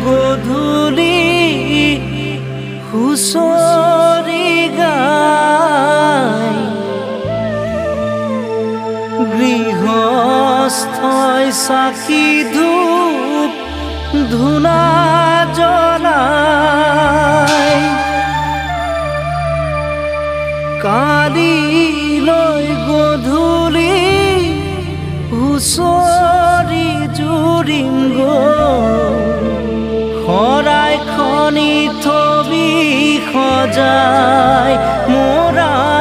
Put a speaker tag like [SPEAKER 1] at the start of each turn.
[SPEAKER 1] গধূলি হুঁচৰি গায় গৃহস্থই চাকি ধূপ ধূনা জ্বলায় কালিলৈ গধূলি হুঁচৰি জুৰিম শৰাই খনি থবি সজাই মৰা